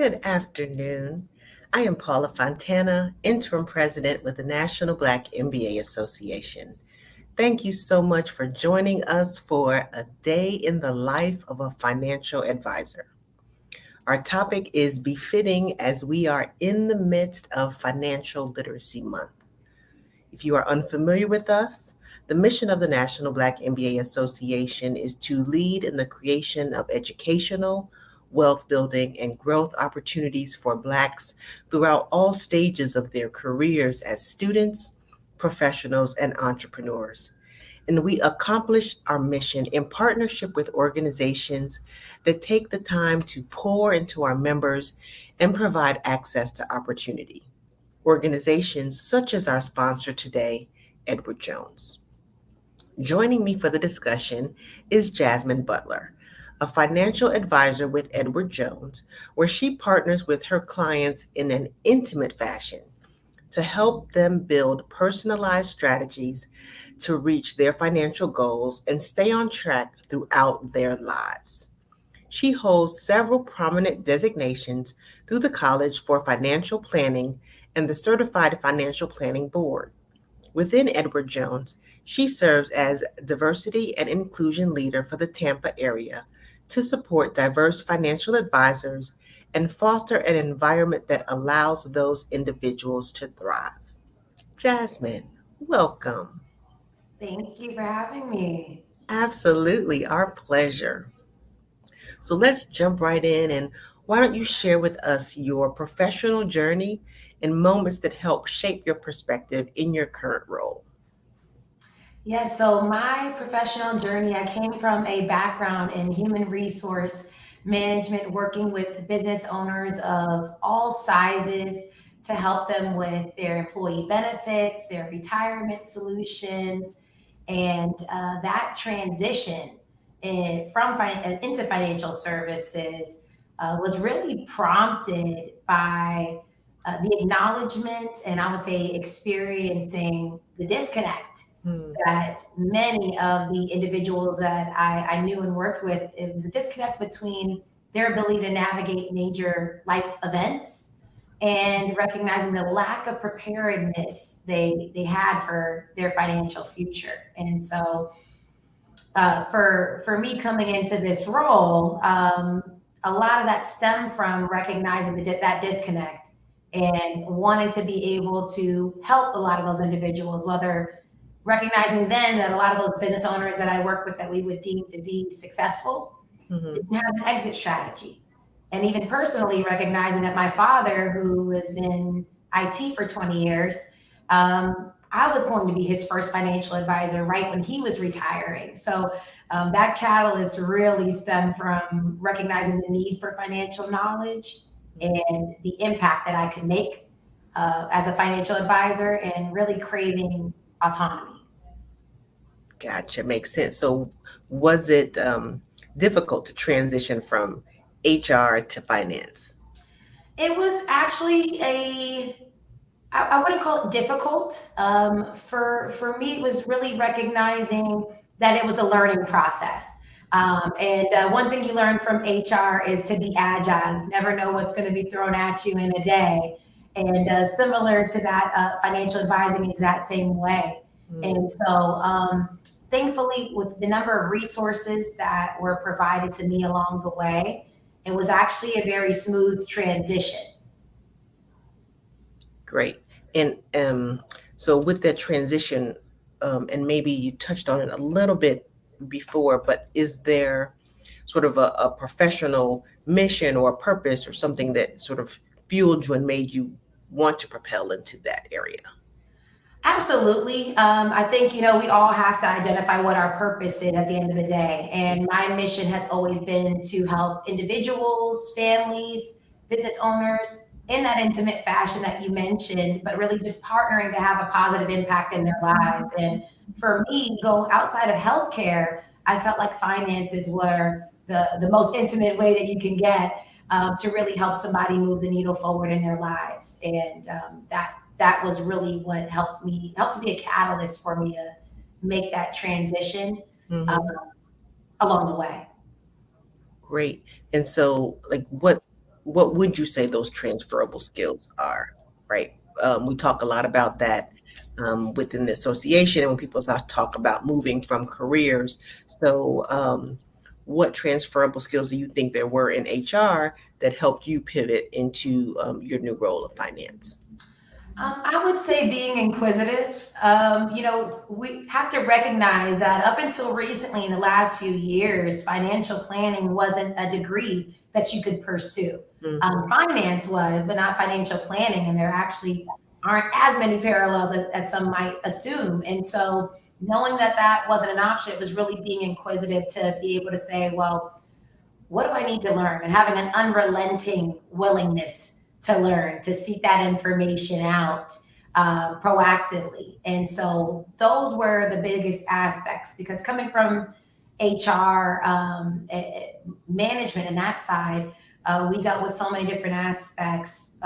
Good afternoon. I am Paula Fontana, Interim President with the National Black MBA Association. Thank you so much for joining us for a day in the life of a financial advisor. Our topic is befitting as we are in the midst of Financial Literacy Month. If you are unfamiliar with us, the mission of the National Black MBA Association is to lead in the creation of educational, wealth building, and growth opportunities for Blacks throughout all stages of their careers as students, professionals, and entrepreneurs. And we accomplish our mission in partnership with organizations that take the time to pour into our members and provide access to opportunity. Organizations such as our sponsor today, Edward Jones. Joining me for the discussion is Jasmine Butler, a financial advisor with Edward Jones, where she partners with her clients in an intimate fashion to help them build personalized strategies to reach their financial goals and stay on track throughout their lives. She holds several prominent designations through the College for Financial Planning and the Certified Financial Planning Board. Within Edward Jones, she serves as diversity and inclusion leader for the Tampa area to support diverse financial advisors and foster an environment that allows those individuals to thrive. Jasmine, welcome. Thank you for having me. Absolutely, our pleasure. So let's jump right in, and why don't you share with us your professional journey and moments that help shape your perspective in your current role? Yes, so my professional journey, I came from a background in human resource management, working with business owners of all sizes to help them with their employee benefits, their retirement solutions, and that transition into financial services was really prompted by the acknowledgement and I would say experiencing the disconnect Hmm. that many of the individuals that I knew and worked with, it was a disconnect between their ability to navigate major life events and recognizing the lack of preparedness they had for their financial future. And so for me coming into this role, a lot of that stemmed from recognizing that disconnect and wanting to be able to help a lot of those individuals, whether recognizing then that a lot of those business owners that I work with that we would deem to be successful Hmm. didn't have an exit strategy. And even personally recognizing that my father, who was in IT for 20 years, I was going to be his first financial advisor right when he was retiring. So that catalyst really stemmed from recognizing the need for financial knowledge and the impact that I could make as a financial advisor and really craving autonomy. Gotcha, makes sense. So, was it difficult to transition from HR to finance? It was actually I wouldn't call it difficult. For me, it was really recognizing that it was a learning process. And one thing you learn from HR is to be agile. You never know what's going to be thrown at you in a day. And similar to that, financial advising is that same way. Mm. And so, thankfully, with the number of resources that were provided to me along the way, it was actually a very smooth transition. Great. And so, with that transition, and maybe you touched on it a little bit before, but is there sort of a professional mission or purpose or something that sort of fueled you and made you want to propel into that area? Absolutely. I think, we all have to identify what our purpose is at the end of the day. And my mission has always been to help individuals, families, business owners in that intimate fashion that you mentioned, but really just partnering to have a positive impact in their lives. And for me, go outside of healthcare, I felt like finances were the most intimate way that you can get to really help somebody move the needle forward in their lives. And that was really what helped to be a catalyst for me to make that transition uh, Hmm. along the way. Great. And so, like, what? what would you say those transferable skills are, right? We talk a lot about that within the association, and when people talk about moving from careers. So, what transferable skills do you think there were in HR that helped you pivot into your new role of finance? I would say being inquisitive. We have to recognize that up until recently, in the last few years, financial planning wasn't a degree that you could pursue. Hmm. Finance was, but not financial planning. And there actually aren't as many parallels as some might assume. And so, knowing that that wasn't an option, it was really being inquisitive to be able to say, well, what do I need to learn? And having an unrelenting willingness to learn, to seek that information out proactively. And so those were the biggest aspects because coming from HR management and that side, we dealt with so many different aspects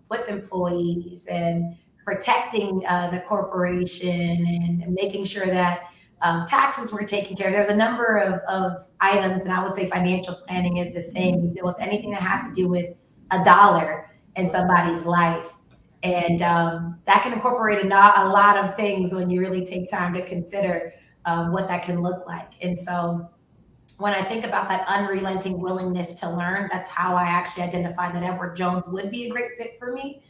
with employees and protecting the corporation and making sure that taxes were taken care of. There's a number of items, and I would say financial planning is the same. You deal with anything that has to do with a dollar in somebody's life. And that can incorporate a lot of things when you really take time to consider what that can look like. And so when I think about that unrelenting willingness to learn, that's how I actually identified that Edward Jones would be a great fit for me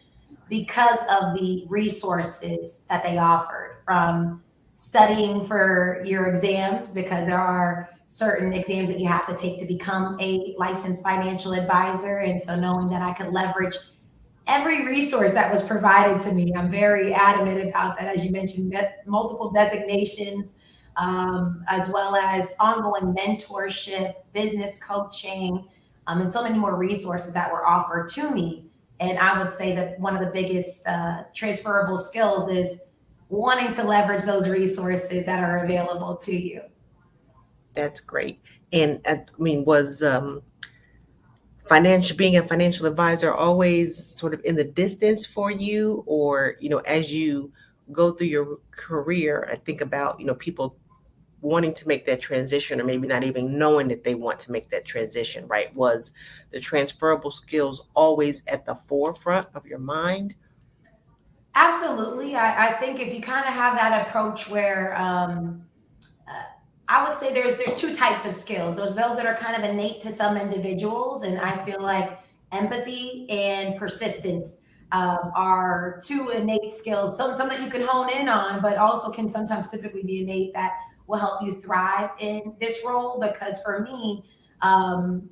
because of the resources that they offered from studying for your exams, because there are certain exams that you have to take to become a licensed financial advisor. And so knowing that I could leverage every resource that was provided to me. I'm very adamant about that, as you mentioned, multiple designations, as well as ongoing mentorship, business coaching, and so many more resources that were offered to me. And I would say that one of the biggest transferable skills is wanting to leverage those resources that are available to you. That's great. And I mean, was financial being a financial advisor always sort of in the distance for you, or as you go through your career, I think about people wanting to make that transition or maybe not even knowing that they want to make that transition, right? Was the transferable skills always at the forefront of your mind? Absolutely. I think if you kind of have that approach where uh, I would say there's two types of skills. There's those that are kind of innate to some individuals, and I feel like empathy and persistence are two innate skills. Some that you can hone in on, but also can sometimes typically be innate that will help you thrive in this role. Because for me,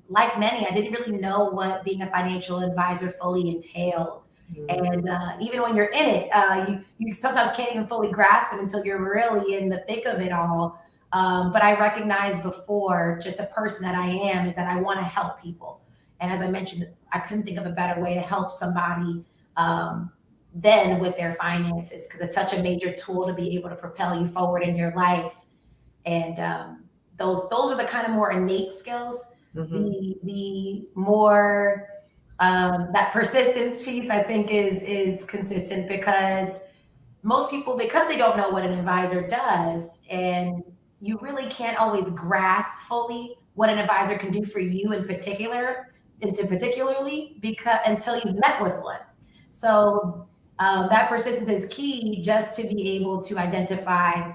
like many, I didn't really know what being a financial advisor fully entailed. Mm. And even when you're in it, you sometimes can't even fully grasp it until you're really in the thick of it all. But I recognized before just the person that I am is that I want to help people. And as I mentioned, I couldn't think of a better way to help somebody than with their finances because it's such a major tool to be able to propel you forward in your life. And those are the kind of more innate skills. Hmm. The more that persistence piece, I think, is consistent because most people, because they don't know what an advisor does, and you really can't always grasp fully what an advisor can do for you in particular, into particularly because until you've met with one. So that persistence is key just to be able to identify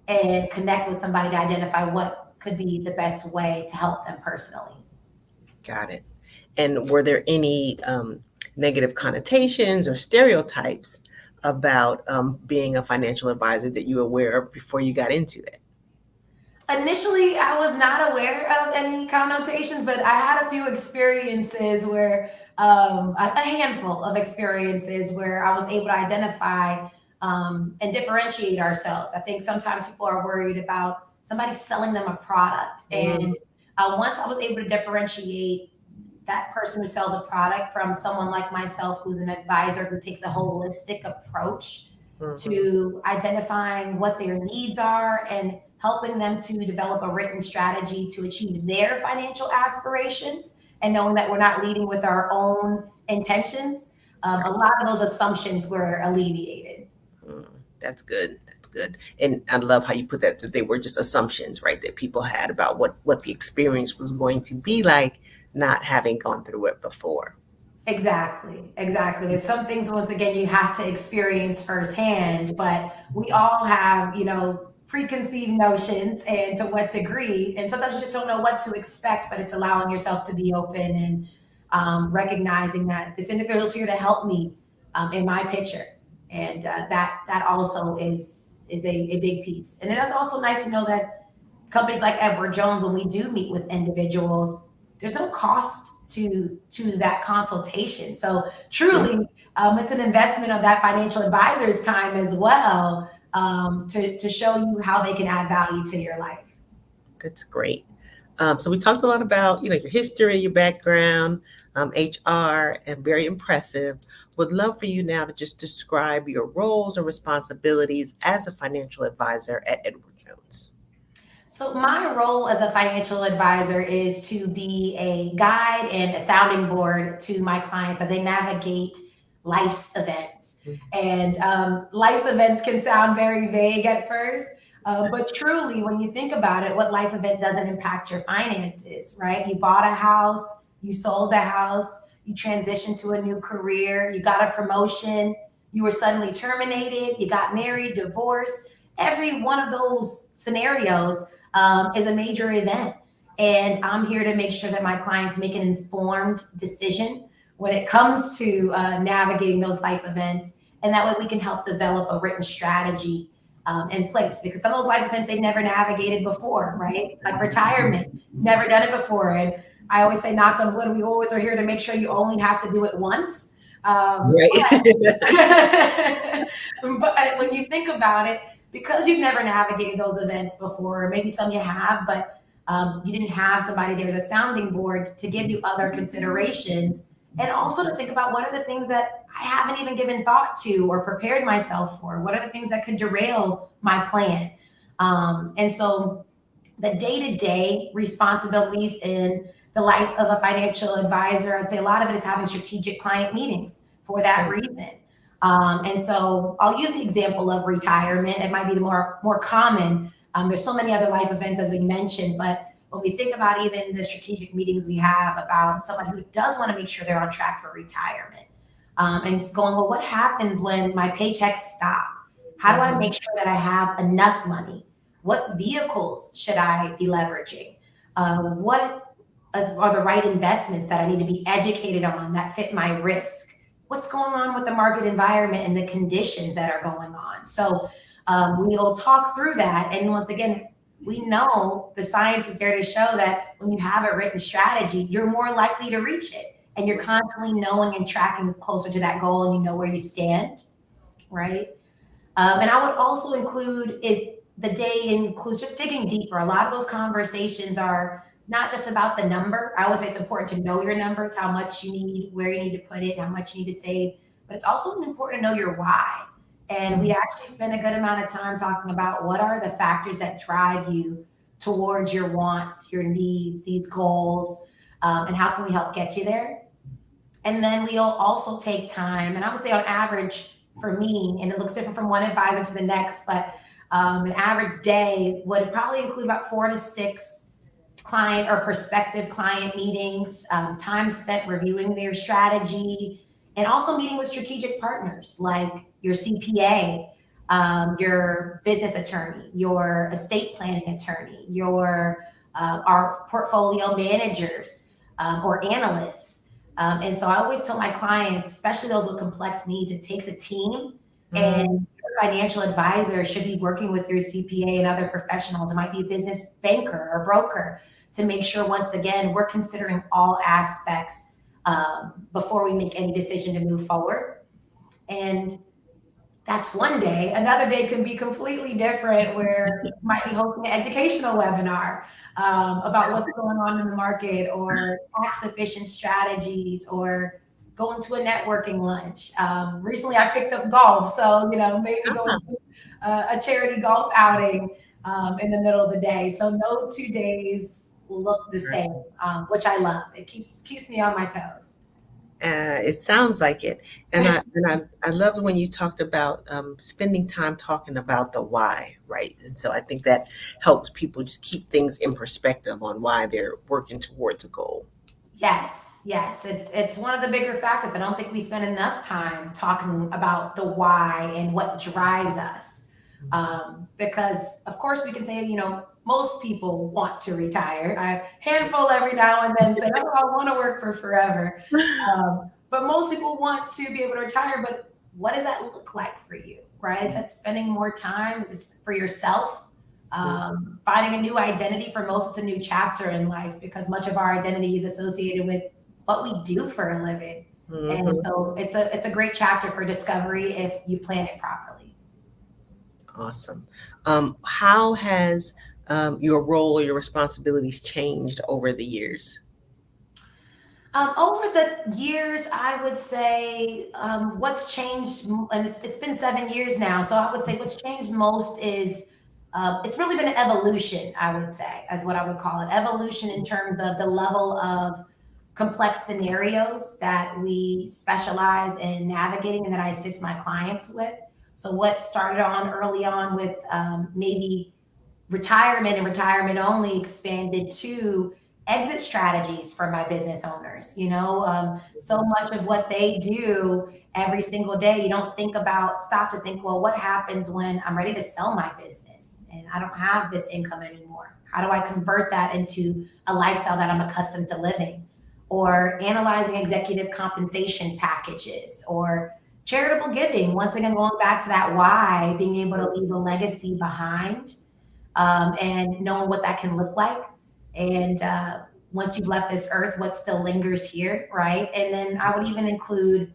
and connect with somebody to identify what could be the best way to help them personally. Got it. And were there any negative connotations or stereotypes about being a financial advisor that you were aware of before you got into it? Initially, I was not aware of any connotations, but I had a few experiences where, a handful of experiences where I was able to identify and differentiate ourselves. I think sometimes people are worried about somebody selling them a product. Mm-hmm. And once I was able to differentiate that person who sells a product from someone like myself, who's an advisor who takes a holistic approach to identifying what their needs are and helping them to develop a written strategy to achieve their financial aspirations and knowing that we're not leading with our own intentions. A lot of those assumptions were alleviated. Mm, that's good. That's good. And I love how you put that they were just assumptions, right? That people had about what the experience was going to be like, not having gone through it before. Exactly, exactly. There's some things, once again, you have to experience firsthand, but we all have, preconceived notions and to what degree. And sometimes you just don't know what to expect, but it's allowing yourself to be open and recognizing that this individual is here to help me in my picture. And that also is a big piece. And it's also nice to know that companies like Edward Jones, when we do meet with individuals, there's no cost to that consultation. So Mhm. truly, it's an investment of that financial advisor's time as well, to show you how they can add value to your life. That's great. So we talked a lot about, your history, your background, HR, and very impressive. Would love for you now to just describe your roles and responsibilities as a financial advisor at Edward Jones. So my role as a financial advisor is to be a guide and a sounding board to my clients as they navigate life's events. And life's events can sound very vague at first, but truly, when you think about it, what life event doesn't impact your finances, right? You bought a house, you sold a house, you transitioned to a new career, you got a promotion, you were suddenly terminated, you got married, divorced. Every one of those scenarios is a major event. And I'm here to make sure that my clients make an informed decision when it comes to navigating those life events. And that way we can help develop a written strategy in place, because some of those life events they've never navigated before, right? Like retirement, never done it before. And I always say, knock on wood, we always are here to make sure you only have to do it once. Right. But when you think about it, because you've never navigated those events before, or maybe some you have, but you didn't have somebody there as a sounding board to give you other considerations, and also to think about what are the things that I haven't even given thought to or prepared myself for. What are the things that could derail my plan? And so the day-to-day responsibilities in the life of a financial advisor, I'd say a lot of it is having strategic client meetings for that reason. And so I'll use the example of retirement. It might be the more common. There's so many other life events, as we mentioned, but when we think about even the strategic meetings we have about someone who does want to make sure they're on track for retirement, and it's going, well, what happens when my paychecks stop? How do I Mhm. make sure that I have enough money? What vehicles should I be leveraging? What are the right investments that I need to be educated on that fit my risk? What's going on with the market environment and the conditions that are going on? So we'll talk through that. And once again, we know the science is there to show that when you have a written strategy, you're more likely to reach it. And you're constantly knowing and tracking closer to that goal, and you know where you stand, right? And I would also include it. The day includes just digging deeper. A lot of those conversations are not just about the number. I always say it's important to know your numbers, how much you need, where you need to put it, how much you need to save. But it's also important to know your why. And we actually spend a good amount of time talking about what are the factors that drive you towards your wants, your needs, these goals, and how can we help get you there. And then we'll also take time, and I would say on average for me, and it looks different from one advisor to the next, but an average day would probably include about 4 to 6 client or prospective client meetings, time spent reviewing their strategy, and also meeting with strategic partners like your CPA, your business attorney, your estate planning attorney, your our portfolio managers or analysts. And so I always tell my clients, especially those with complex needs, it takes a team. And Mhm. your financial advisor should be working with your CPA and other professionals. It might be a business banker or broker to make sure, once again, we're considering all aspects before we make any decision to move forward. And that's one day. Another day can be completely different, where you might be hosting an educational webinar about what's going on in the market, or tax efficient strategies, or going to a networking lunch. Recently, I picked up golf, so maybe going Ah, to a charity golf outing in the middle of the day. So no 2 days look the right. same, which I love. It keeps me on my toes. It sounds like it, and I loved when you talked about spending time talking about the why, right? And so I think that helps people just keep things in perspective on why they're working towards a goal. Yes, yes, it's one of the bigger factors. I don't think we spend enough time talking about the why and what drives us. Because of course we can say, most people want to retire. A handful every now and then say, "Oh, I want to work for forever." But most people want to be able to retire. But what does that look like for you, right? Is that spending more time? Is it for yourself? Finding a new identity. For most, it's a new chapter in life because much of our identity is associated with what we do for a living. And Mhm. so it's a great chapter for discovery if you plan it properly. Awesome. How has your role or your responsibilities changed over the years? Over the years, I would say what's changed, and it's been 7 years now. So I would say what's changed most is it's really been an evolution, I would say, as what I would call it. Evolution in terms of the level of complex scenarios that we specialize in navigating and that I assist my clients with. So, what started on early on with maybe retirement and retirement only expanded to exit strategies for my business owners. So much of what they do every single day, you don't stop to think, well, what happens when I'm ready to sell my business and I don't have this income anymore? How do I convert that into a lifestyle that I'm accustomed to living? Or analyzing executive compensation packages or charitable giving. Once again, going back to that why, being able to leave a legacy behind, and knowing what that can look like. And once you've left this earth, what still lingers here, right? And then I would even include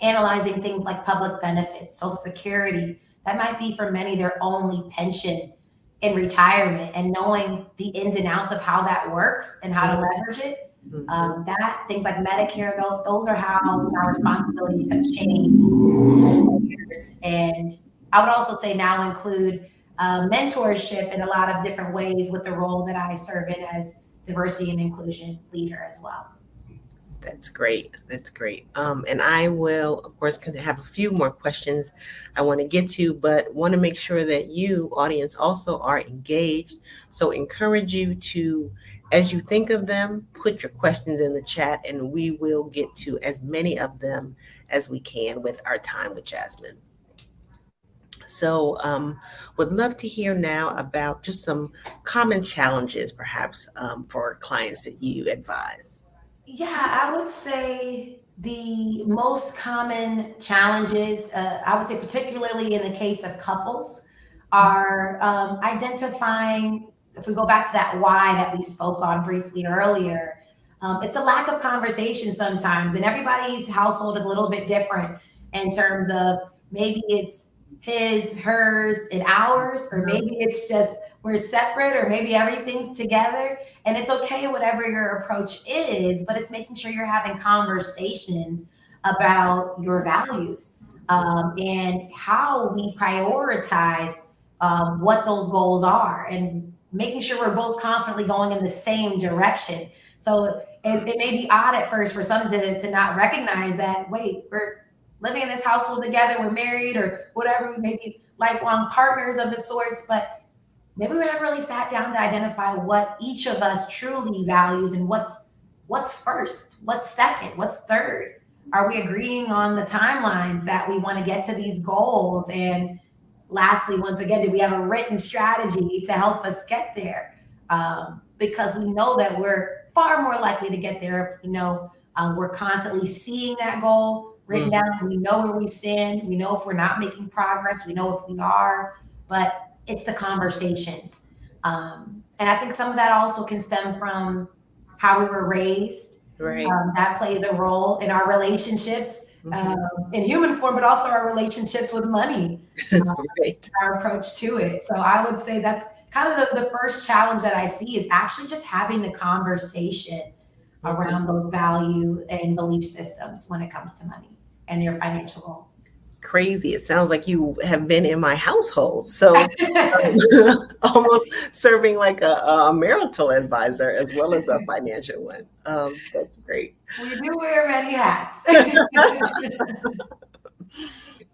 analyzing things like public benefits, Social Security. That might be for many their only pension in retirement, and knowing the ins and outs of how that works and how to leverage it. Mhm. That things like Medicare, those are how our responsibilities have changed years. And I would also say now include mentorship in a lot of different ways with the role that I serve in as diversity and inclusion leader as well. That's great. That's great. And I will, of course, have a few more questions I want to get to, but want to make sure that you, audience, also are engaged. So encourage you to, as you think of them, put your questions in the chat, and we will get to as many of them as we can with our time with Jasmine. So, would love to hear now about just some common challenges, perhaps, for clients that you advise. Yeah, I would say the most common challenges, I would say, particularly in the case of couples, are identifying. If we go back to that why that we spoke on briefly earlier, it's a lack of conversation sometimes, and everybody's household is a little bit different in terms of maybe it's his, hers, and ours, or maybe it's just we're separate, or maybe everything's together, and it's okay, whatever your approach is, but it's making sure you're having conversations about your values, and how we prioritize what those goals are, and making sure we're both confidently going in the same direction. So it may be odd at first for some to not recognize that, wait, we're living in this household together, we're married, or whatever, we may be lifelong partners of the sorts, but maybe we never really sat down to identify what each of us truly values and what's first, what's second, what's third. Are we agreeing on the timelines that we want to get to these goals? And lastly, once again, do we have a written strategy to help us get there? Because we know that we're far more likely to get there if we know we're constantly seeing that goal written Mhm. down. We know where we stand. We know if we're not making progress. We know if we are. But it's the conversations. And I think some of that also can stem from how we were raised. Right. That plays a role in our relationships, Mhm. in human form, but also our relationships with money, Right. our approach to it. So I would say that's kind of the first challenge that I see is actually just having the conversation Mhm. around those value and belief systems when it comes to money and your financial goals. Crazy. It sounds like you have been in my household. So, almost serving like a marital advisor as well as a financial one. That's great. We do wear many hats.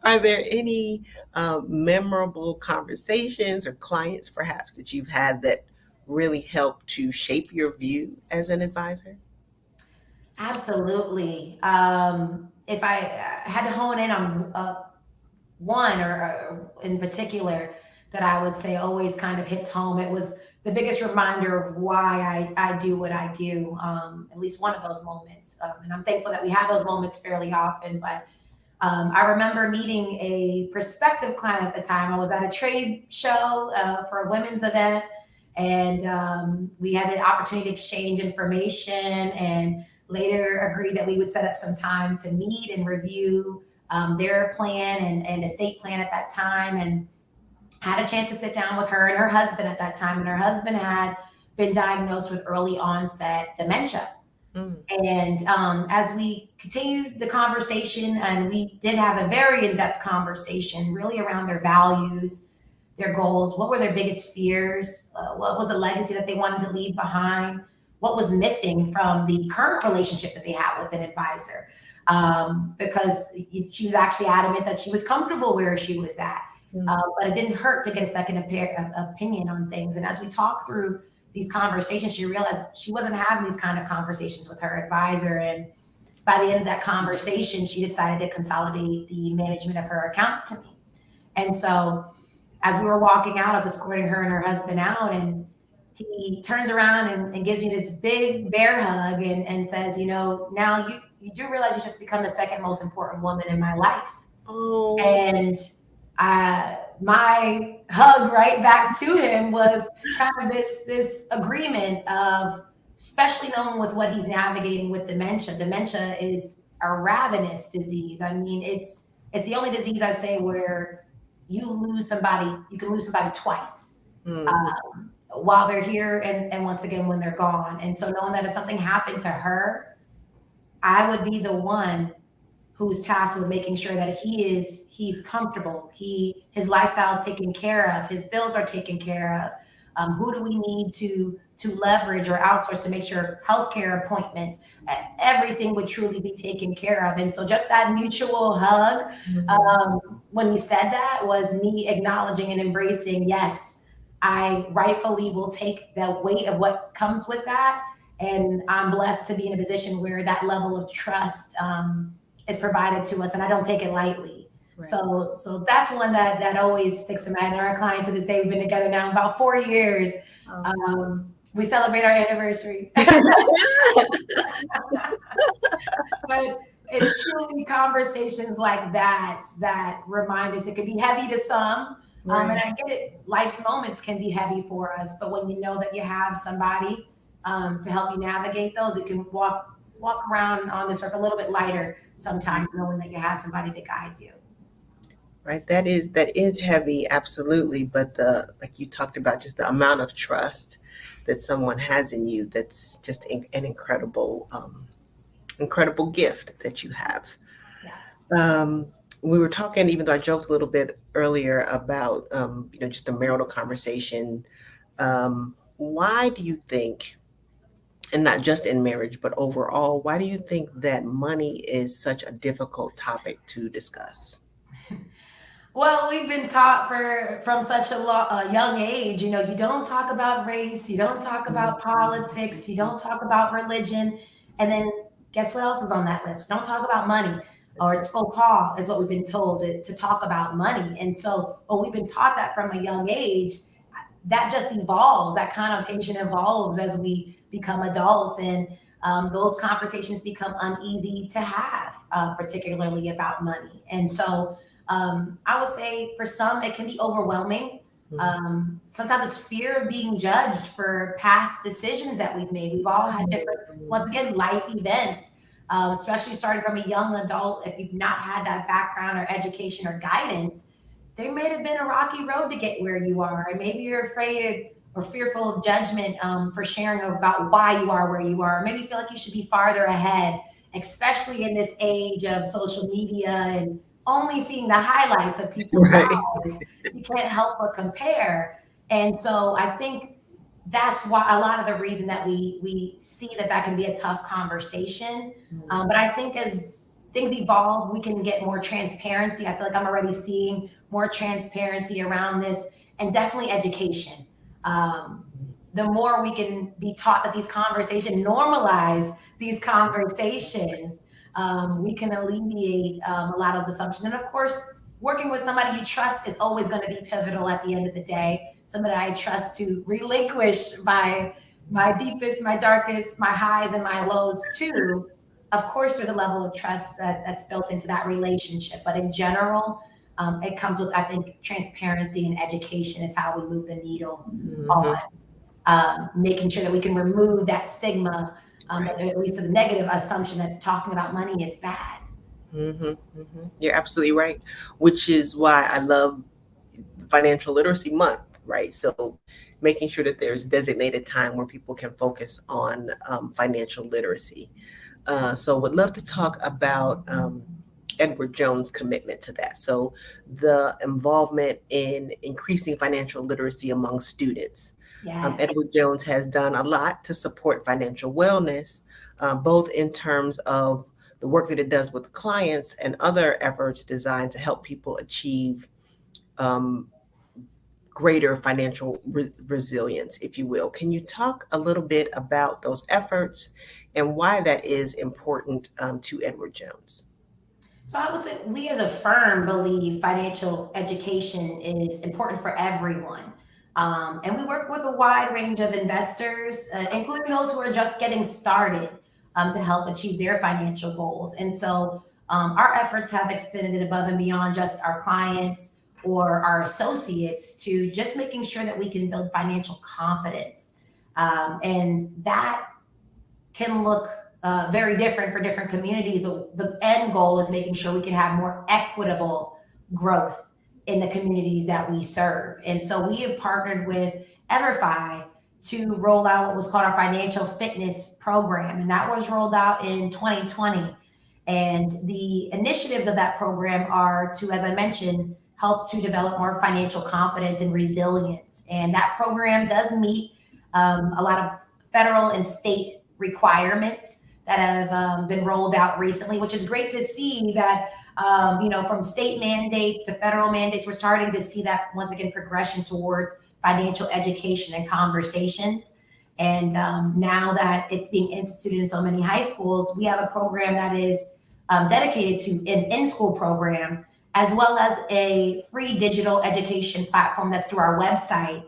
Are there any memorable conversations or clients perhaps that you've had that really helped to shape your view as an advisor? Absolutely. If I had to hone in on one or in particular that I would say always kind of hits home, it was the biggest reminder of why I do what I do. At least one of those moments. And I'm thankful that we have those moments fairly often. But I remember meeting a prospective client at the time. I was at a trade show for a women's event, and we had the opportunity to exchange information and later agreed that we would set up some time to meet and review their plan and estate plan at that time. And had a chance to sit down with her and her husband at that time. And her husband had been diagnosed with early onset dementia. Mm. And as we continued the conversation, and we did have a very in depth conversation really around their values, their goals, what were their biggest fears, what was the legacy that they wanted to leave behind, what was missing from the current relationship that they had with an advisor. Because she was actually adamant that she was comfortable where she was at. But it didn't hurt to get a second opinion on things. And as we talked through these conversations, she realized she wasn't having these kind of conversations with her advisor. And by the end of that conversation, she decided to consolidate the management of her accounts to me. And so as we were walking out, I was escorting her and her husband out, and he turns around and gives me this big bear hug and says, now you do realize you just become the second most important woman in my life. Oh. And my hug right back to him was kind of this agreement of, especially knowing with what he's navigating with dementia. Dementia is a ravenous disease. I mean, it's the only disease I say where you can lose somebody twice. While they're here and once again when they're gone. And so knowing that if something happened to her, I would be the one who's tasked with making sure that he's comfortable. His lifestyle is taken care of. His bills are taken care of. Who do we need to leverage or outsource to make sure healthcare appointments, everything would truly be taken care of. And so just that mutual hug, when we said that, was me acknowledging and embracing, yes, I rightfully will take the weight of what comes with that. And I'm blessed to be in a position where that level of trust is provided to us, and I don't take it lightly. Right. So that's one that always sticks in my head. And our client to this day, we've been together now about 4 years. We celebrate our anniversary. But it's truly conversations like that remind us. It could be heavy to some, and I get it. Life's moments can be heavy for us, but when you know that you have somebody to help you navigate those, it can walk around on this earth a little bit lighter sometimes, knowing that you have somebody to guide you. Right. That is heavy. Absolutely. But like you talked about, just the amount of trust that someone has in you, that's just an incredible gift that you have. Yes. We were talking, even though I joked a little bit earlier about, just the marital conversation. Why do you think, and not just in marriage, but overall, why do you think that money is such a difficult topic to discuss? Well, we've been taught from such a young age, you don't talk about race, you don't talk about politics, you don't talk about religion. And then guess what else is on that list? We don't talk about money, or it's faux pas, is what we've been told to talk about money. And so when we've been taught that from a young age, that just evolves, that connotation evolves as we become adults. And those conversations become uneasy to have, particularly about money. And so I would say for some, it can be overwhelming. Sometimes it's fear of being judged for past decisions that we've made. We've all had different, once again, life events, especially starting from a young adult. If you've not had that background or education or guidance, there may have been a rocky road to get where you are. And maybe you're afraid or fearful of judgment for sharing about why you are where you are. Or maybe you feel like you should be farther ahead, especially in this age of social media and only seeing the highlights of people's lives. You can't help but compare. And so I think that's why a lot of the reason that we see that can be a tough conversation. But I think as things evolve, we can get more transparency. I feel like I'm already seeing more transparency around this, and definitely education. the more we can be taught that these conversations normalize these conversations, we can alleviate a lot of those assumptions. And of course, working with somebody you trust is always going to be pivotal at the end of the day. Somebody I trust to relinquish my deepest, my darkest, my highs and my lows too. Of course, there's a level of trust that's built into that relationship, but in general, it comes with, I think, transparency and education is how we move the needle on Hmm. making sure that we can remove that stigma, Right. that at least the negative assumption that talking about money is bad. You're absolutely right, which is why I love Financial Literacy Month, right? So making sure that there's designated time where people can focus on financial literacy. So would love to talk about Edward Jones' commitment to that. So the involvement in increasing financial literacy among students. Yes. Edward Jones has done a lot to support financial wellness, both in terms of the work that it does with clients and other efforts designed to help people achieve um, greater financial resilience, if you will. Can you talk a little bit about those efforts and why that is important to Edward Jones? So I would say we as a firm believe financial education is important for everyone. And we work with a wide range of investors, including those who are just getting started to help achieve their financial goals. And so our efforts have extended above and beyond just our clients or our associates to just making sure that we can build financial confidence. And that can look very different for different communities, but the end goal is making sure we can have more equitable growth in the communities that we serve. And so we have partnered with Everfi to roll out what was called our financial fitness program, and that was rolled out in 2020. And the initiatives of that program are to, as I mentioned, help to develop more financial confidence and resilience. And that program does meet a lot of federal and state requirements that have been rolled out recently, which is great to see that, from state mandates to federal mandates, we're starting to see that once again progression towards financial education and conversations. And now that it's being instituted in so many high schools, we have a program that is dedicated to an in-school program, as well as a free digital education platform that's through our website.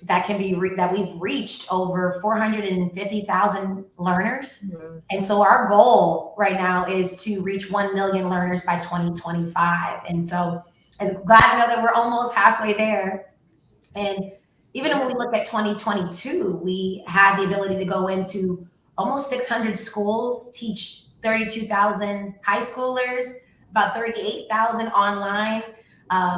That can be that we've reached over 450,000 learners. Mhm. And so our goal right now is to reach 1 million learners by 2025. And so I'm glad to know that we're almost halfway there. And even when Yeah. we look at 2022, we had the ability to go into almost 600 schools, teach 32,000 high schoolers, about 38,000 online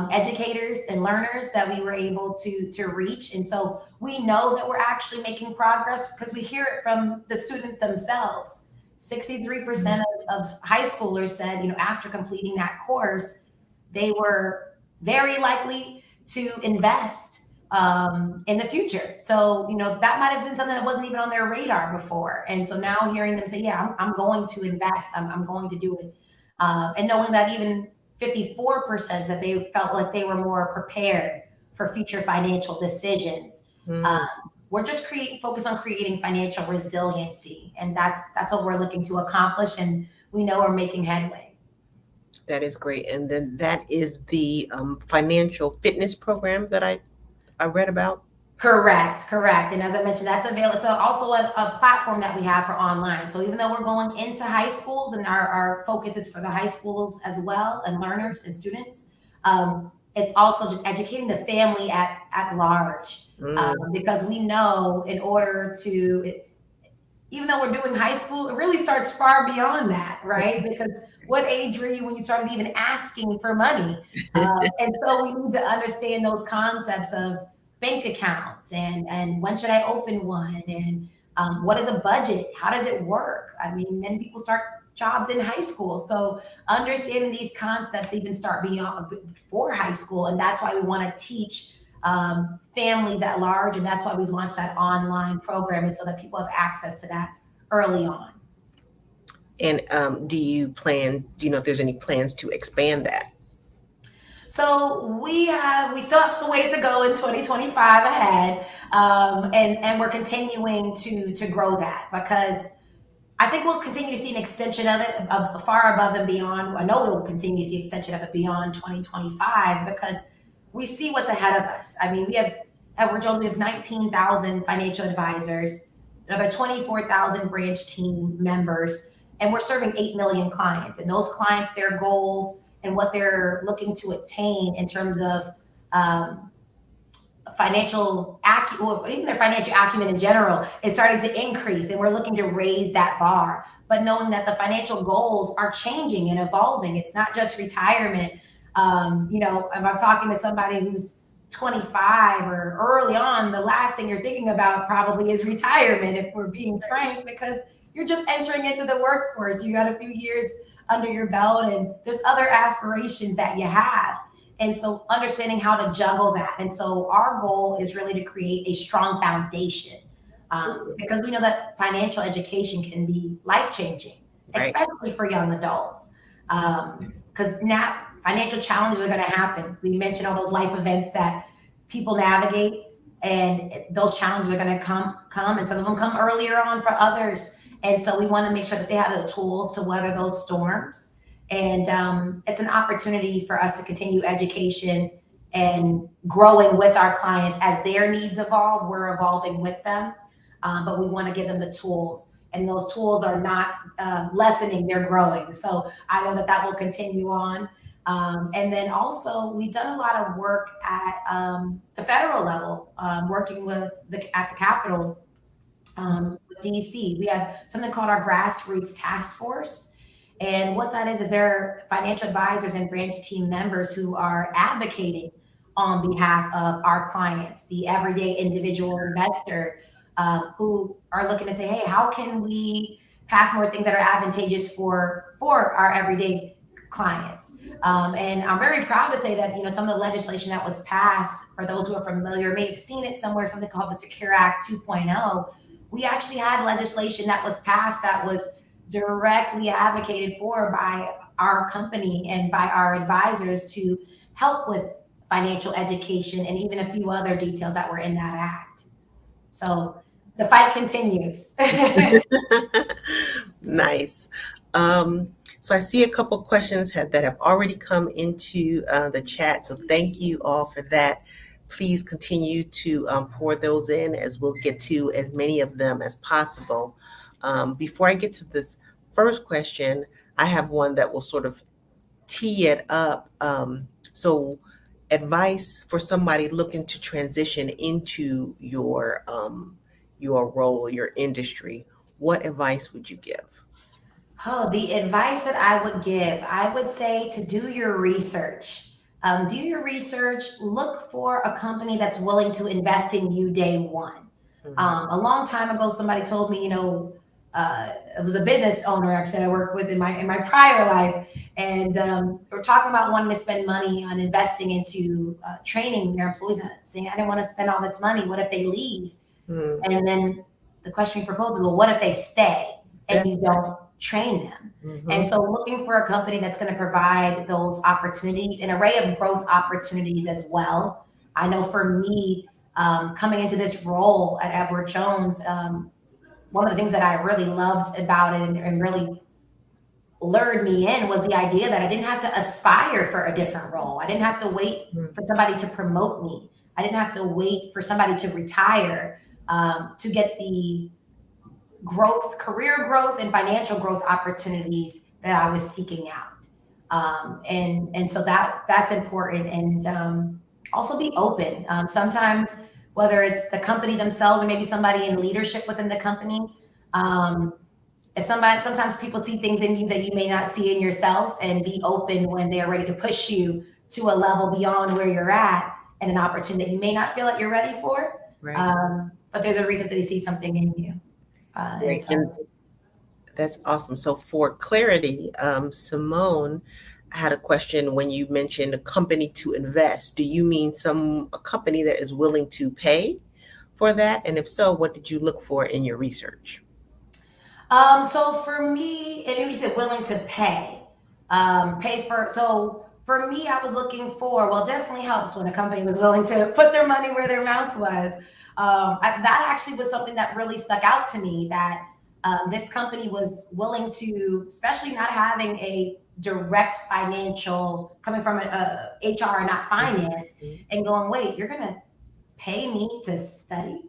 educators and learners that we were able to reach. And so we know that we're actually making progress because we hear it from the students themselves. 63% of high schoolers said, after completing that course, they were very likely to invest in the future. So, that might have been something that wasn't even on their radar before. And so now hearing them say, yeah, I'm going to invest, I'm going to do it. And knowing that even 54% that they felt like they were more prepared for future financial decisions. Um, Mm. we're just focus on creating financial resiliency. And that's what we're looking to accomplish. And we know we're making headway. That is great. And then that is the financial fitness program that I read about. Correct, correct. And as I mentioned, that's available. It's also a platform that we have for online. So even though we're going into high schools and our focus is for the high schools as well and learners and students, it's also just educating the family at large. Mm. Because we know in order to, even though we're doing high school, it really starts far beyond that, right? Because what age were you when you started even asking for money? And so we need to understand those concepts of bank accounts and when should I open one and what is a budget? How does it work? I mean, many people start jobs in high school, so understanding these concepts even start beyond before high school, and that's why we want to teach families at large. And that's why we've launched that online program, is so that people have access to that early on. And do you know if there's any plans to expand that? So we still have some ways to go in 2025 ahead, and we're continuing to grow that because I think we'll continue to see an extension of it far above and beyond. I know we'll continue to see extension of it beyond 2025 because we see what's ahead of us. I mean, we have Edward Jones, we have 19,000 financial advisors, another 24,000 branch team members, and we're serving 8 million clients. And those clients, their goals and what they're looking to attain in terms of um, financial or even their financial acumen in general is starting to increase, and we're looking to raise that bar, but knowing that the financial goals are changing and evolving. It's not just retirement. If I'm talking to somebody who's 25 or early on, the last thing you're thinking about probably is retirement, if we're being frank, because you're just entering into the workforce. You got a few years under your belt and there's other aspirations that you have, and so understanding how to juggle that. And so our goal is really to create a strong foundation, because we know that financial education can be life changing, Right. especially for young adults. Because now financial challenges are going to happen. We mentioned all those life events that people navigate, and those challenges are going to come, and some of them come earlier on for others. And so we want to make sure that they have the tools to weather those storms, and it's an opportunity for us to continue education and growing with our clients as their needs evolve. We're evolving with them, but we want to give them the tools. And those tools are not lessening, they're growing. So I know that that will continue on. And then also, we've done a lot of work at the federal level, working with at the Capitol, with DC. We have something called our grassroots task force, and what that is they're financial advisors and branch team members who are advocating on behalf of our clients, the everyday individual investor, who are looking to say, hey, how can we pass more things that are advantageous for our everyday clients? And I'm very proud to say that some of the legislation that was passed, for those who are familiar, may have seen it somewhere, something called the Secure Act 2.0. We actually had legislation that was passed that was directly advocated for by our company and by our advisors to help with financial education and even a few other details that were in that act. So the fight continues. Nice. So I see a couple questions that have already come into the chat. So thank you all for that. Please continue to pour those in as we'll get to as many of them as possible. Before I get to this first question, I have one that will sort of tee it up. So advice for somebody looking to transition into your role, your industry. What advice would you give? Oh, the advice that I would give, I would say to do your research. Do your research, look for a company that's willing to invest in you day one. Mhm. A long time ago, somebody told me, it was a business owner actually I worked with in my prior life, and they were talking about wanting to spend money on investing into training their employees, saying, I didn't want to spend all this money. What if they leave? Mm, And then the question he proposed is, well, what if they stay and that's you don't train them? And mhm, so looking for a company that's going to provide those opportunities, an array of growth opportunities as well. I know for me, coming into this role at Edward Jones, one of the things that I really loved about it, and really lured me in, was the idea that I didn't have to aspire for a different role. I didn't have to wait mm, for somebody to promote me. I didn't have to wait for somebody to retire, to get the growth, career growth, and financial growth opportunities that I was seeking out. And so that's important. And also be open. Sometimes, whether it's the company themselves or maybe somebody in leadership within the company, um, if somebody, sometimes people see things in you that you may not see in yourself, and be open when they're ready to push you to a level beyond where you're at, and an opportunity that you may not feel that you're ready for. right, But there's a reason that they see something in you. And right. so And that's awesome. So for clarity, Simone had a question when you mentioned a company to invest. Do you mean a company that is willing to pay for that? And if so, what did you look for in your research? So for me, and you said willing to pay, pay for. So For me, I was looking for, well, it definitely helps when a company was willing to put their money where their mouth was. That actually was something that really stuck out to me, that this company was willing to, especially not having a direct financial coming from HR and not finance, Mhm. and going, wait, you're going to pay me to study?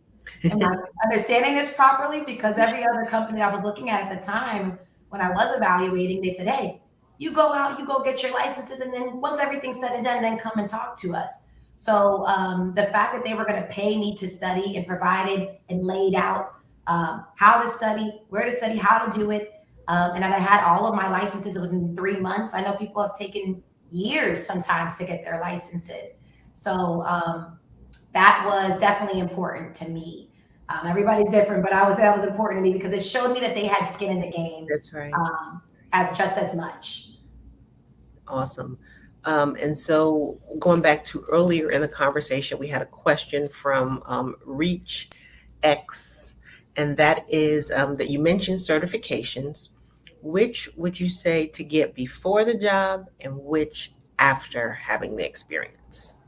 Am I understanding this properly? Because every other company I was looking at the time, when I was evaluating, they said, hey, you go out, you go get your licenses, and then once everything's said and done, then come and talk to us. So the fact that they were going to pay me to study and provided and laid out how to study, where to study, how to do it, and that I had all of my licenses within 3 months. I know people have taken years sometimes to get their licenses. So that was definitely important to me. Everybody's different, but that was important to me because it showed me that they had skin in the game, That's right. um, as just as much. Awesome. And so going back to earlier in the conversation, we had a question from Reach X, and that is that you mentioned certifications. Which would you say to get before the job and which after having the experience?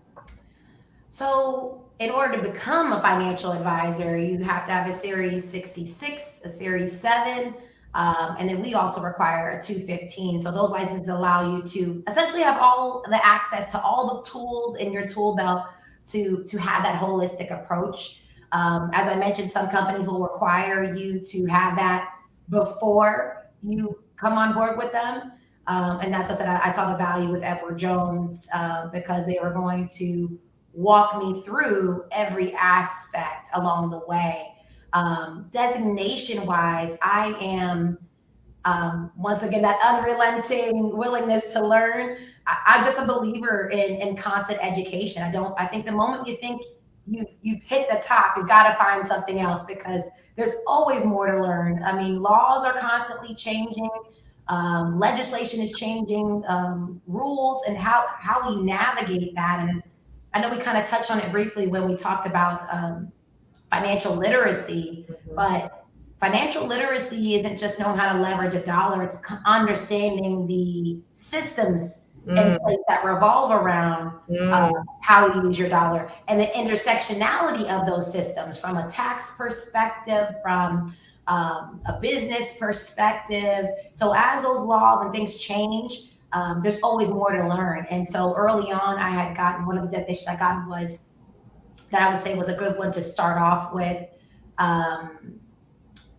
So, in order to become a financial advisor, you have to have a Series 66, a Series 7, and then we also require a 215. So, those licenses allow you to essentially have all the access to all the tools in your tool belt to have that holistic approach. As I mentioned, some companies will require you to have that before you come on board with them. And that's what I saw the value with Edward Jones, because they were going to walk me through every aspect along the way. Designation wise, I am, once again, that unrelenting willingness to learn. I'm just a believer in constant education. I think the moment you think you've hit the top, you've got to find something else, because there's always more to learn. I mean, laws are constantly changing. Legislation is changing, rules, and how we navigate that. And I know we kind of touched on it briefly when we talked about financial literacy, Mhm. but financial literacy isn't just knowing how to leverage a dollar, it's understanding the systems in Mm, place that revolve around uh, mm. how you use your dollar, and the intersectionality of those systems from a tax perspective, from a business perspective. So as those laws and things change, there's always more to learn. And so early on, I had gotten, one of the designations I got was, that I would say was a good one to start off with, um,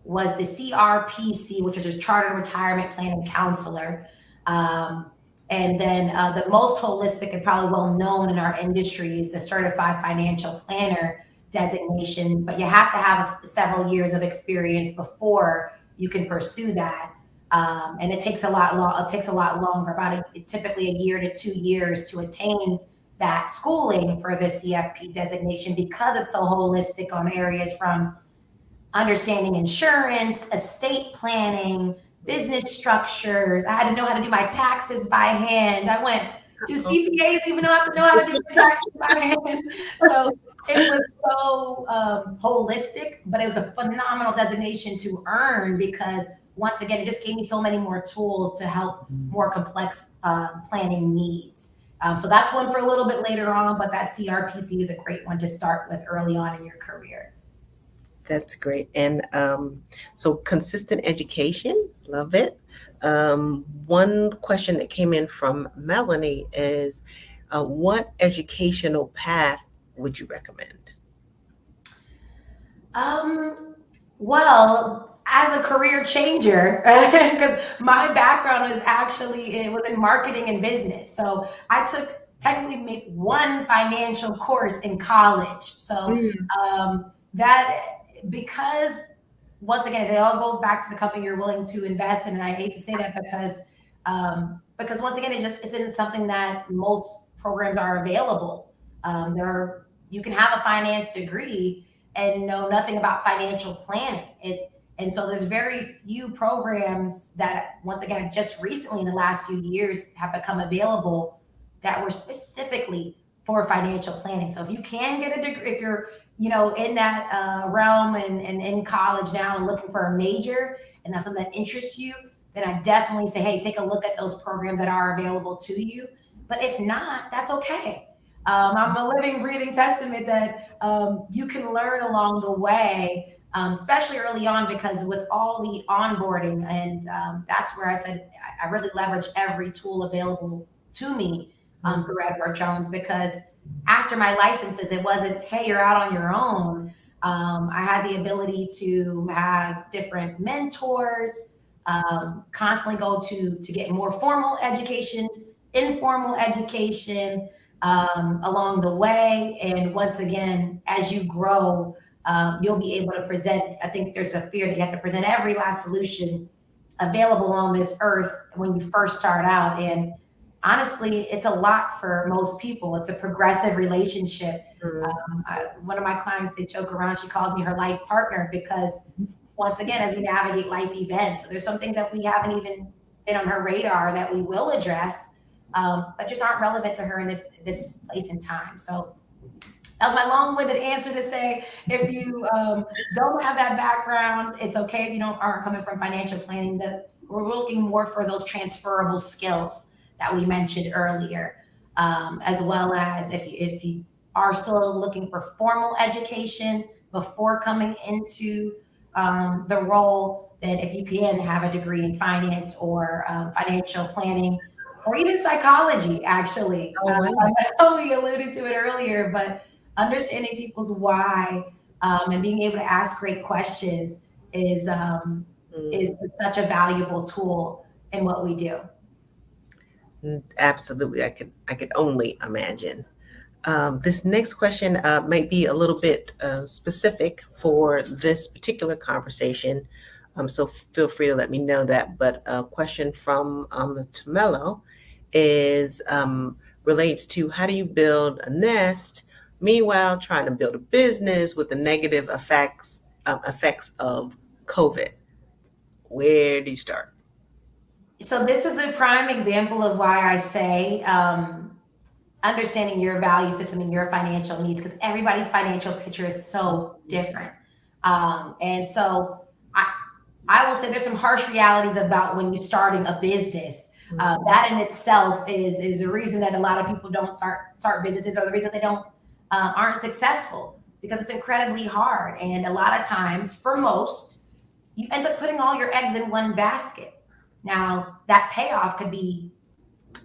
was the CRPC, which is a Chartered Retirement Planning Counselor. Um, and then the most holistic and probably well known in our industry is the Certified Financial Planner designation. But you have to have several years of experience before you can pursue that. And it takes a lot long. It takes a lot longer, typically a year to 2 years to attain that schooling for the CFP designation, because it's so holistic on areas from understanding insurance, estate planning, business structures. I had to know how to do my taxes by hand. I went, do Oh, CPAs even know how to do their taxes by hand? So it was so holistic, but it was a phenomenal designation to earn, because once again, it just gave me so many more tools to help more complex planning needs. So that's one for a little bit later on, but that CRPC is a great one to start with early on in your career. that's great. And so consistent education, love it. One question that came in from Melanie is what educational path would you recommend? Um, well, as a career changer, because my background was actually, it was in marketing and business. So I took technically maybe one financial course in college. So Mm, that, because once again, it all goes back to the company you're willing to invest in. And I hate to say that, because once again, it just isn't something that most programs are available. You can have a finance degree and know nothing about financial planning. And so there's very few programs that, once again, just recently in the last few years have become available that were specifically for financial planning. So if you can get a degree, if you're, in that realm, and in college now and looking for a major, and that's something that interests you, then I definitely say, hey, take a look at those programs that are available to you. But if not, that's okay. I'm a living, breathing testament that you can learn along the way, especially early on, because with all the onboarding, and that's where I said I really leverage every tool available to me Mm-hmm. through Edward Jones, because after my licenses, it wasn't, hey, you're out on your own. I had the ability to have different mentors, constantly go to get more formal education, informal education along the way. And once again, as you grow, you'll be able to present. I think there's a fear that you have to present every last solution available on this earth when you first start out. And honestly, it's a lot for most people. It's a progressive relationship. One of my clients, they joke around, she calls me her life partner because once again, as we navigate life events, so there's some things that we haven't even been on her radar that we will address, but just aren't relevant to her in this place and time. So that was my long-winded answer to say, if you don't have that background, it's okay if you don't aren't coming from financial planning. That we're looking more for those transferable skills that we mentioned earlier, as well as if you are still looking for formal education before coming into the role, then if you can have a degree in finance or financial planning or even psychology, actually. Oh, wow. I know we alluded to it earlier, but understanding people's why and being able to ask great questions is um, is Mm, such a valuable tool in what we do. absolutely. I could only imagine. This next question might be a little bit specific for this particular conversation, so feel free to let me know that. But a question from Tamelo is relates to how do you build a nest, meanwhile trying to build a business with the negative effects of COVID. Where do you start? So this is the prime example of why I say understanding your value system and your financial needs, because everybody's financial picture is so different. And so I, I will say there's some harsh realities about when you're starting a business. Mhm. That in itself is a reason that a lot of people don't start businesses, or the reason they don't aren't successful, because it's incredibly hard. And a lot of times, for most, you end up putting all your eggs in one basket. Now that payoff could be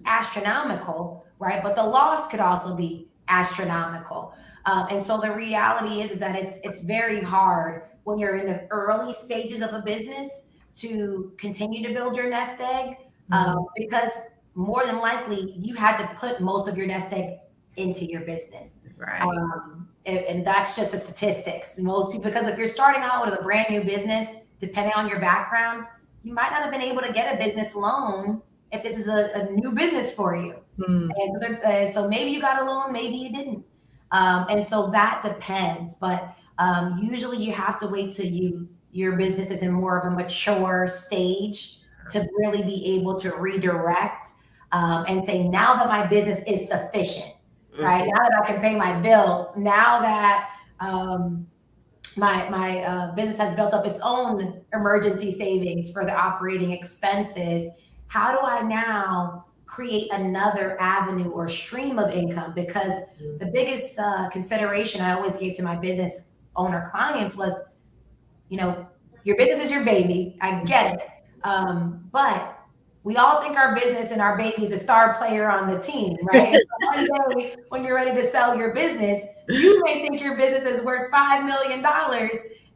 astronomical, right? But the loss could also be astronomical. And so the reality is that it's very hard when you're in the early stages of a business to continue to build your nest egg, Mhm. because more than likely you had to put most of your nest egg into your business. Right. And that's just a statistics. Most people, because if you're starting out with a brand new business, depending on your background, you might not have been able to get a business loan if this is a new business for you. Mm, And so maybe you got a loan, maybe you didn't. And so that depends. But usually you have to wait till your business is in more of a mature stage to really be able to redirect and say, now that my business is sufficient, right? mhm, Now that I can pay my bills, now that my business has built up its own emergency savings for the operating expenses. How do I now create another avenue or stream of income? Because mm, the biggest consideration I always gave to my business owner clients was, you know, your business is your baby. I get it. But we all think our business and our baby is a star player on the team, right? And so one day when you're ready to sell your business, you may think your business is worth $5 million,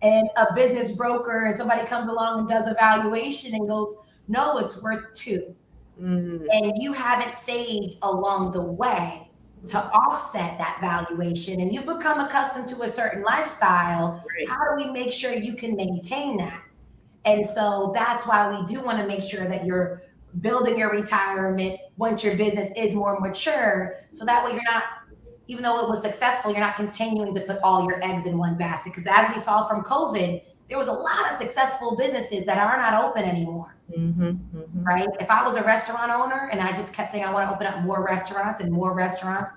and a business broker and somebody comes along and does a valuation and goes, no, it's worth two. mhm, And you haven't saved along the way to offset that valuation, and you've become accustomed to a certain lifestyle. right. How do we make sure you can maintain that? And so that's why we do want to make sure that you're building your retirement once your business is more mature. So that way you're not, even though it was successful, you're not continuing to put all your eggs in one basket. Because as we saw from COVID, there was a lot of successful businesses that are not open anymore, Mhm, mhm, right? If I was a restaurant owner and I just kept saying I want to open up more restaurants and more restaurants,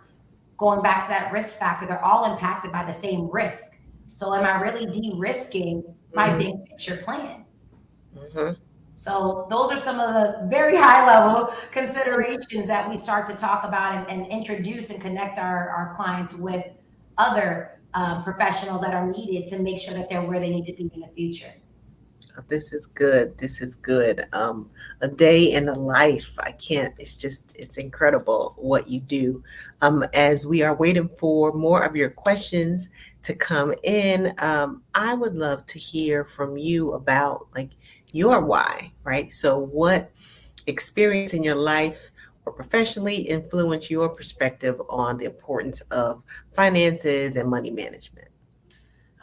going back to that risk factor, they're all impacted by the same risk. So am I really de-risking my mhm, big picture plan? mhm. So those are some of the very high level considerations that we start to talk about and introduce and connect our clients with other professionals that are needed to make sure that they're where they need to be in the future. This is good. This is good. A day in the life. I can't. It's just. It's incredible what you do. As we are waiting for more of your questions to come in, I would love to hear from you about like your why. Right. So, what experience in your life or professionally influence your perspective on the importance of finances and money management?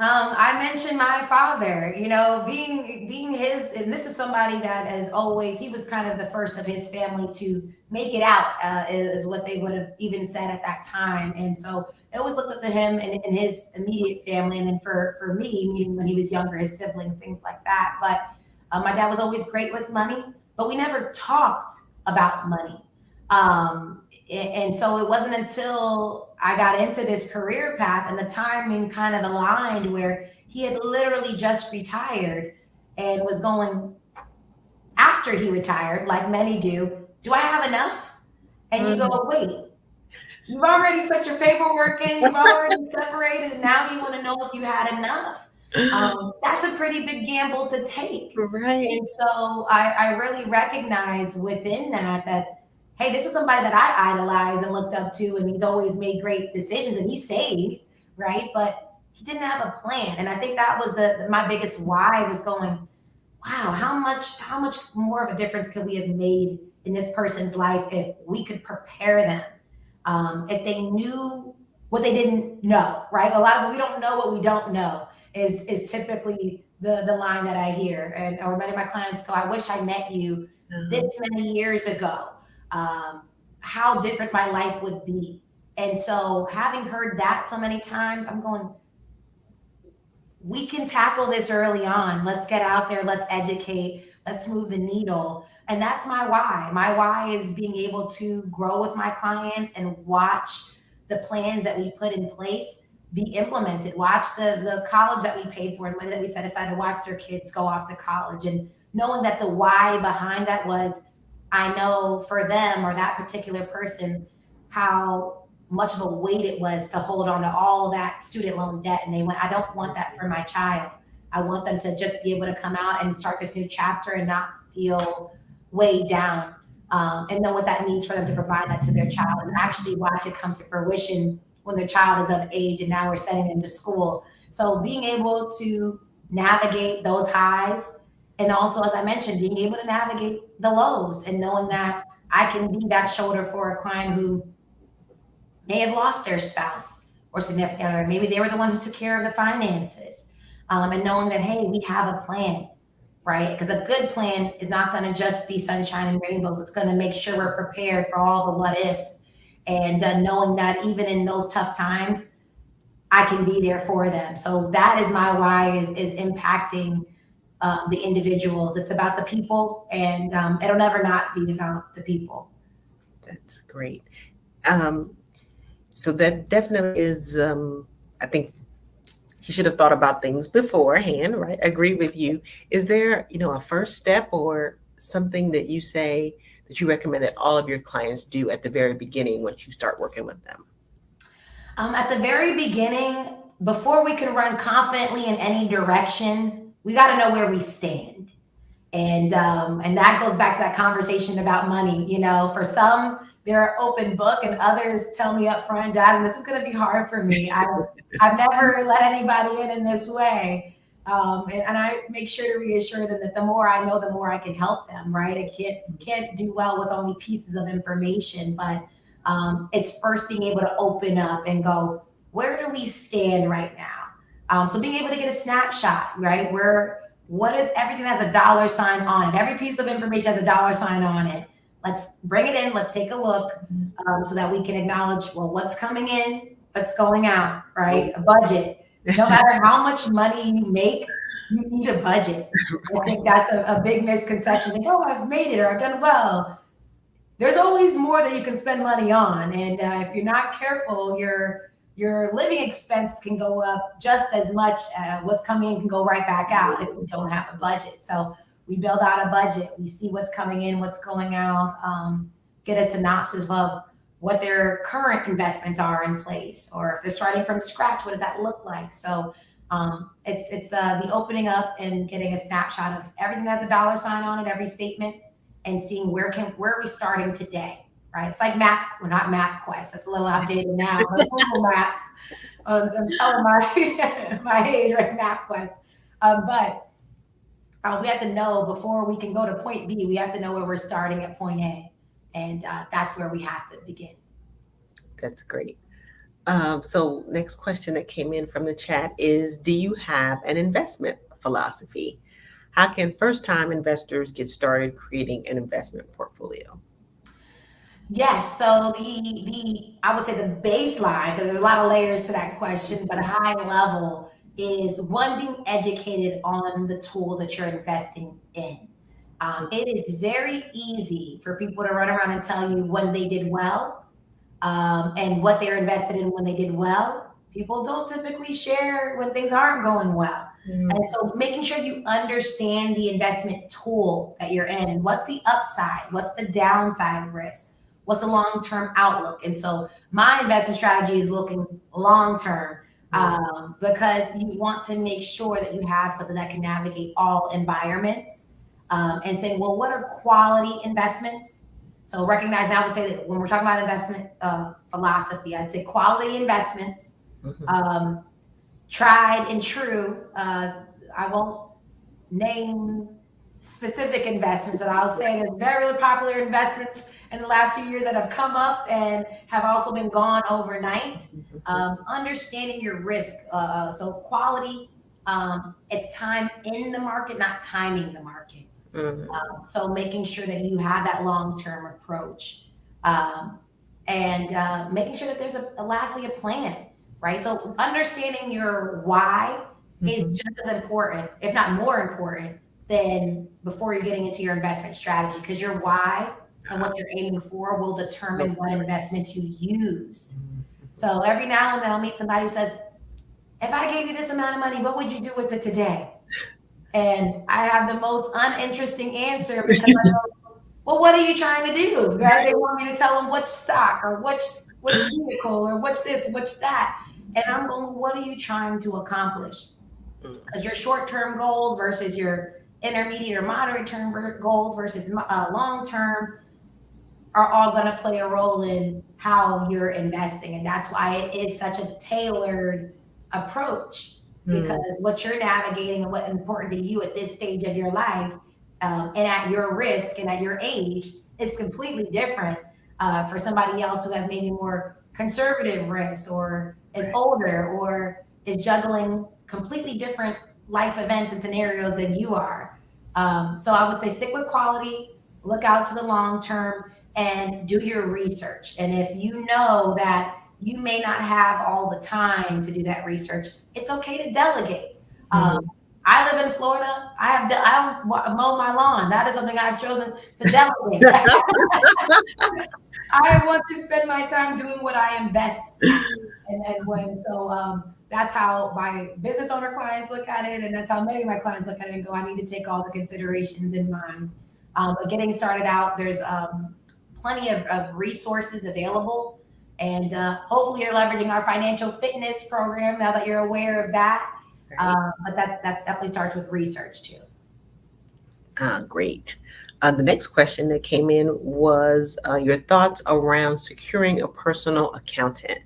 I mentioned my father, being his, and this is somebody that has always, he was kind of the first of his family to make it out, is what they would have even said at that time. And so I always looked up to him and his immediate family. And then for me, meaning when he was younger, his siblings, things like that. But my dad was always great with money, but we never talked about money. And so it wasn't until I got into this career path and the timing kind of aligned where he had literally just retired and was going, after he retired, like many do I have enough? And you go, wait, you've already put your paperwork in, you've already separated, and now you want to know if you had enough. That's a pretty big gamble to take. Right. And so I really recognize within that, hey, this is somebody that I idolized and looked up to, and he's always made great decisions and he saved, right? But he didn't have a plan. And I think that was my biggest why was going, wow, how much more of a difference could we have made in this person's life if we could prepare them, if they knew what they didn't know, right? A lot of we don't know what we don't know is typically the line that I hear, and or many of my clients go, I wish I met you this many years ago. Um, how different my life would be. And so having heard that so many times, I'm going, we can tackle this early on. Let's get out there, let's educate, let's move the needle. And that's my why. My why is being able to grow with my clients and watch the plans that we put in place be implemented. Watch the college that we paid for and money that we set aside to watch their kids go off to college. And knowing that the why behind that was, I know for them or that particular person, how much of a weight it was to hold on to all that student loan debt. And they went, I don't want that for my child. I want them to just be able to come out and start this new chapter and not feel weighed down, and know what that means for them to provide that to their child and actually watch it come to fruition when their child is of age and now we're sending them to school. So being able to navigate those highs, and also, as I mentioned, being able to navigate the lows and knowing that I can be that shoulder for a client who may have lost their spouse or significant other. Maybe they were the one who took care of the finances. And knowing that, hey, we have a plan, right? Because a good plan is not going to just be sunshine and rainbows. It's going to make sure we're prepared for all the what ifs. And knowing that even in those tough times, I can be there for them. So that is my why is impacting the individuals. It's about the people, and it'll never not be about the people. That's great. Um, so that definitely is, I think he should have thought about things beforehand, right? I agree with you. Is there, a first step or something that you say that you recommend that all of your clients do at the very beginning once you start working with them? At the very beginning, before we can run confidently in any direction, we got to know where we stand. And that goes back to that conversation about money. For some, they're open book, and others tell me up front, Dad, and this is going to be hard for me. I've never let anybody in this way. And I make sure to reassure them that the more I know, the more I can help them, right? I can't do well with only pieces of information, but it's first being able to open up and go, where do we stand right now? So being able to get a snapshot, right? What is everything that has a dollar sign on it? Every piece of information has a dollar sign on it. Let's bring it in. Let's take a look, so that we can acknowledge, well, what's coming in, what's going out, right? A budget. No matter how much money you make, you need a budget. I think that's a big misconception. Think, oh, I've made it or I've done well. There's always more that you can spend money on, and if you're not careful, your living expense can go up just as much. What's coming in can go right back out if you don't have a budget. So We build out a budget. We see what's coming in, what's going out, get a synopsis of what their current investments are in place, or if they're starting from scratch, what does that look like? So it's the opening up and getting a snapshot of everything that has a dollar sign on it, every statement, and seeing where are we starting today, right? It's like map, well, not MapQuest. That's a little outdated now, but Google Maps. I'm telling my my age, right? MapQuest. But we have to know before we can go to point B. We have to know where we're starting at point A, and that's where we have to begin. That's great. So next question that came in from the chat is, do you have an investment philosophy? How can first-time investors get started creating an investment portfolio? Yes. So the I would say the baseline, because there's a lot of layers to that question, but a high level is one, being educated on the tools that you're investing in. It is very easy for people to run around and tell you when they did well, and what they're invested in when they did well. People don't typically share when things aren't going well. And so making sure you understand the investment tool that you're in. What's the upside? What's the downside risk? What's the long-term outlook? And so my investment strategy is looking long-term, because you want to make sure that you have something that can navigate all environments, and saying, well, what are quality investments? So recognize, I would say that when we're talking about investment philosophy, I'd say quality investments, tried and true. I won't name specific investments, but I'll say there's very popular investments in the last few years that have come up and have also been gone overnight. Understanding your risk. So quality, it's time in the market, not timing the market. So making sure that you have that long-term approach, and making sure that there's lastly a plan, right? So understanding your why is just as important, if not more important, than before you're getting into your investment strategy, because your why and what you're aiming for will determine what investments you use. So every now and then I'll meet somebody who says, if I gave you this amount of money, what would you do with it today? And I have the most uninteresting answer, because I go, well, what are you trying to do? Right? They want me to tell them which stock or which vehicle or what's this, what's that. And I'm going, what are you trying to accomplish? Because your short-term goals versus your intermediate or moderate term goals versus long-term are all going to play a role in how you're investing. And that's why it is such a tailored approach, because what you're navigating and what's important to you at this stage of your life, and at your risk and at your age, is completely different for somebody else who has maybe more conservative risks, or is older, or is juggling completely different life events and scenarios than you are. So I would say stick with quality, look out to the long term, and do your research. And if you know that you may not have all the time to do that research, it's okay to delegate. I live in Florida. I don't mow my lawn. That is something I've chosen to delegate. I want to spend my time doing what I am best at. And when so that's how my business owner clients look at it, and that's how many of my clients look at it and go, I need to take all the considerations in mind. But getting started out, there's plenty of resources available, and hopefully you're leveraging our financial fitness program now that you're aware of that. But that's definitely starts with research too. Great. The next question that came in was your thoughts around securing a personal accountant,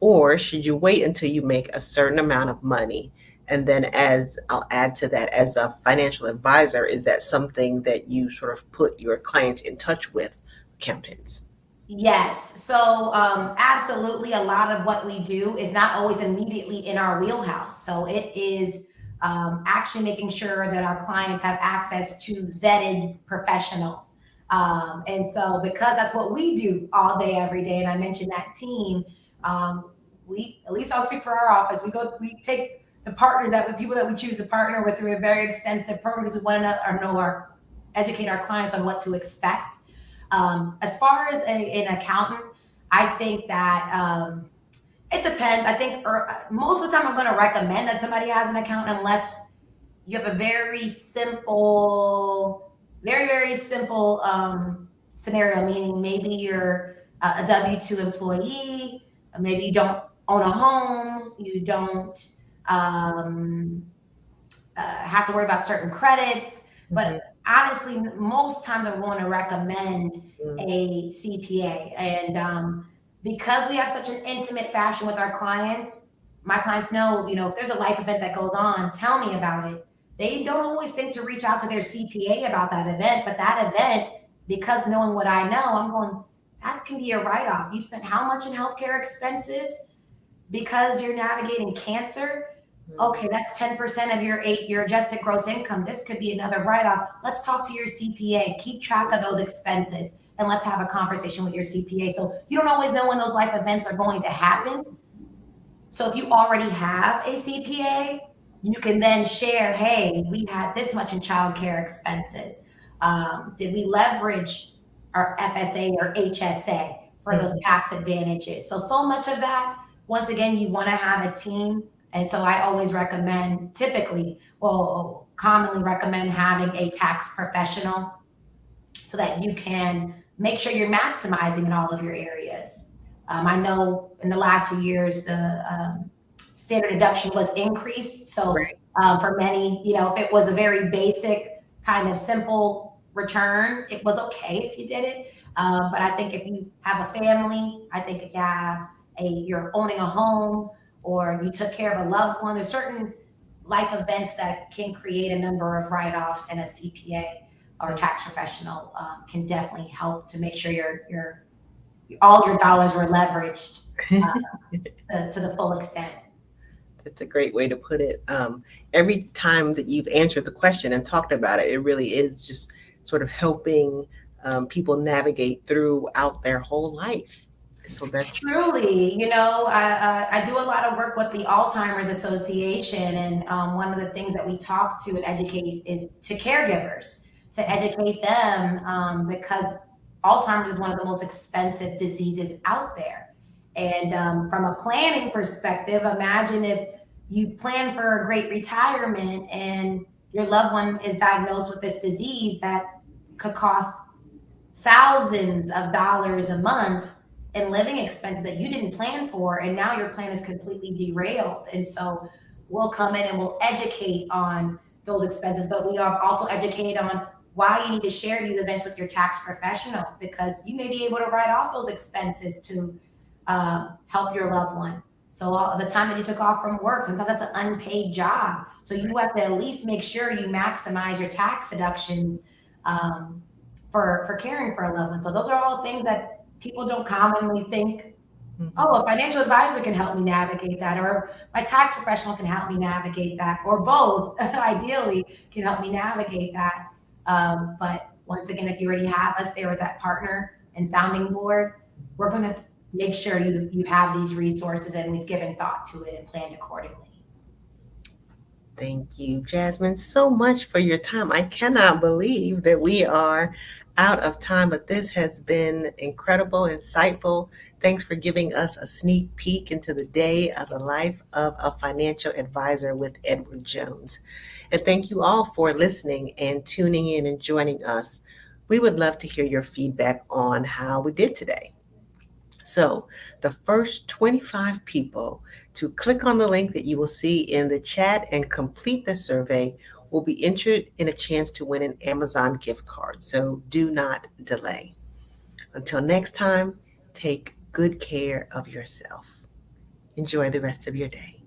or should you wait until you make a certain amount of money? And then, as I'll add to that, as a financial advisor, is that something that you sort of put your clients in touch with accountants? Yes. So, absolutely, a lot of what we do is not always immediately in our wheelhouse. So, it is actually making sure that our clients have access to vetted professionals. And so, because that's what we do all day, every day, and I mentioned that team, at least I'll speak for our office, we take the partners, that the people that we choose to partner with, through a very extensive program, because we want to educate our clients on what to expect. As far as an accountant, I think that it depends. I think most of the time I'm going to recommend that somebody has an accountant, unless you have a very simple, very simple scenario, meaning maybe you're a W 2 employee, maybe you don't own a home, you don't um, have to worry about certain credits. But Mhm, honestly, most times I'm going to recommend mm, a CPA. And because we have such an intimate fashion with our clients, my clients know, if there's a life event that goes on, tell me about it. They don't always think to reach out to their CPA about that event, but that event, because knowing what I know, I'm going, that can be a write off. You spent how much in healthcare expenses because you're navigating cancer? mm, Okay, that's 10% of your adjusted gross income. This could be another write-off. Let's talk to your CPA. Keep track of those expenses and let's have a conversation with your CPA. So you don't always know when those life events are going to happen. So if you already have a CPA, you can then share, hey, we had this much in childcare expenses. Did we leverage our FSA or HSA for those mhm, tax advantages? So much of that, once again, you want to have a team. And so I always recommend, typically, well, commonly recommend having a tax professional so that you can make sure you're maximizing in all of your areas. I know in the last few years, the standard deduction was increased. So right. for many, if it was a very basic kind of simple return, it was okay if you did it. But I think if you have a family, I think if you have you're owning a home or you took care of a loved one, there's certain life events that can create a number of write-offs, and a CPA or Mm. tax professional can definitely help to make sure your all your dollars were leveraged to the full extent. That's a great way to put it. Every time that you've answered the question and talked about it, it really is just sort of helping people navigate throughout their whole life. So that's Truly, I do a lot of work with the Alzheimer's Association, and one of the things that we talk to and educate is to caregivers, to educate them because Alzheimer's is one of the most expensive diseases out there. And from a planning perspective, imagine if you plan for a great retirement and your loved one is diagnosed with this disease that could cost thousands of dollars a month in living expenses that you didn't plan for, and now your plan is completely derailed. And so we'll come in and we'll educate on those expenses, but we are also educated on why you need to share these events with your tax professional, because you may be able to write off those expenses to help your loved one. So the time that you took off from work, sometimes that's an unpaid job, so you have to at least make sure you maximize your tax deductions um, for caring for a loved one. So those are all things that people don't commonly think. Oh, mhm. a financial advisor can help me navigate that, or my tax professional can help me navigate that, or both, ideally, can help me navigate that. But once again, if you already have us there as that partner and sounding board, we're going to make sure you have these resources and we've given thought to it and planned accordingly. Thank you, Jasmine, so much for your time. I cannot believe that we are out of time, but this has been incredible, insightful. Thanks for giving us a sneak peek into the day of the life of a financial advisor with Edward Jones. And thank you all for listening and tuning in and joining us. We would love to hear your feedback on how we did today. So, the first 25 people to click on the link that you will see in the chat and complete the survey will be entered in a chance to win an Amazon gift card. So, do not delay. Until next time, take good care of yourself. Enjoy the rest of your day.